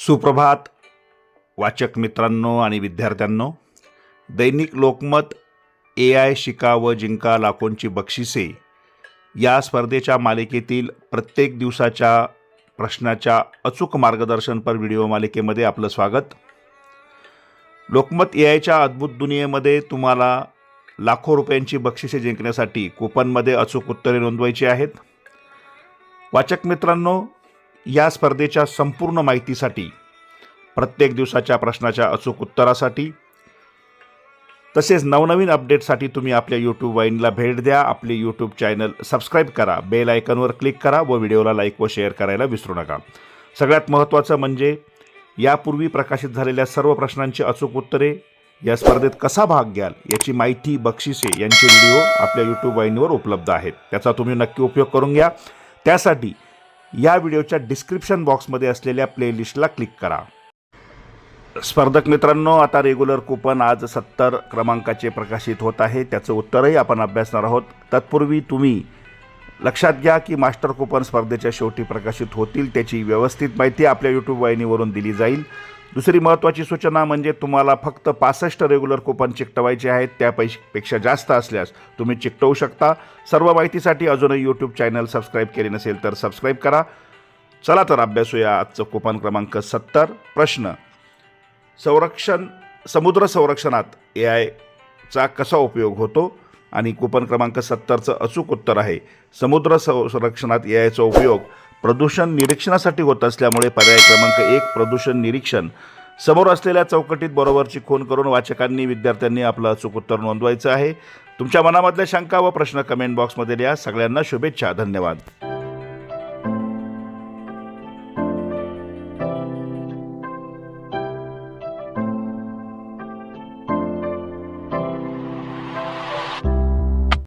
सुप्रभात वाचक मित्रांनो आणि विद्यार्थ्यांनो. दैनिक लोकमत AI शिका व जिंका लाखोंची बक्षिसे या स्पर्धेच्या मालिकेतील प्रत्येक दिवसाच्या प्रश्नाच्या अचूक मार्गदर्शनपर व्हिडिओ मालिकेमध्ये आपलं स्वागत. लोकमत AIच्या अद्भुत दुनियेमध्ये तुम्हाला लाखो रुपयांची बक्षिसे जिंकण्यासाठी कूपनमध्ये अचूक उत्तरे नोंदवायची आहेत. वाचक मित्रांनो, या स्पर्धेच्या संपूर्ण माहितीसाठी, प्रत्येक दिवसाच्या प्रश्नाच्या अचूक उत्तरासाठी तसेच नवनवीन अपडेटसाठी तुम्ही आपल्या यूट्यूब वाहिनीला भेट द्या. आपले यूट्यूब चॅनल सबस्क्राईब करा, बेल आयकॉनवर क्लिक करा व व्हिडिओला लाईक व शेअर करायला विसरू नका. सगळ्यात महत्त्वाचं म्हणजे यापूर्वी प्रकाशित झालेल्या सर्व प्रश्नांची अचूक उत्तरे, या स्पर्धेत कसा भाग घ्याल याची माहिती, बक्षिसे यांचे व्हिडिओ आपल्या यूट्यूब वाहिनीवर उपलब्ध आहेत. त्याचा तुम्ही नक्की उपयोग करून घ्या. त्यासाठी या व्हिडिओच्या डिस्क्रिप्शन बॉक्समध्ये असलेल्या प्लेलिस्टला क्लिक करा. स्पर्धक मित्रांनो, आता रेग्युलर कूपन आज 70 क्रमांकाचे प्रकाशित होत आहे. त्याचं उत्तरही आपण अभ्यासणार आहोत. तत्पूर्वी तुम्ही लक्षात घ्या की मास्टर कूपन स्पर्धेच्या शेवटी प्रकाशित होतील. त्याची व्यवस्थित माहिती आपल्या यूट्यूब वाहिनीवरून दिली जाईल. दुसरी महत्त्वाची सूचना म्हणजे तुम्हाला फक्त 65 रेग्युलर कूपन चिकटवायचे आहेत. त्यापेक्षा जास्त असल्यास तुम्ही चिकटवू शकता. सर्व माहितीसाठी अजूनही यूट्यूब चॅनल सबस्क्राईब केले नसेल तर सबस्क्राईब करा. चला तर अभ्यासूया आजचं कूपन क्रमांक 70. प्रश्न: समुद्र संरक्षणात AIचा कसा उपयोग होतो? आणि कूपन क्रमांक 70चं अचूक उत्तर आहे समुद्र संरक्षणात AIचा उपयोग प्रदूषण निरीक्षणासाठी होत असल्यामुळे पर्याय क्रमांक 1 प्रदूषण निरीक्षण. समोर असलेल्या चौकटीत बरोबरची खूण करून वाचकांनी, विद्यार्थ्यांनी आपलं अचूक उत्तर नोंदवायचं आहे. तुमच्या मनामधल्या शंका व प्रश्न कमेंट बॉक्समध्ये लिहा. सगळ्यांना शुभेच्छा. धन्यवाद.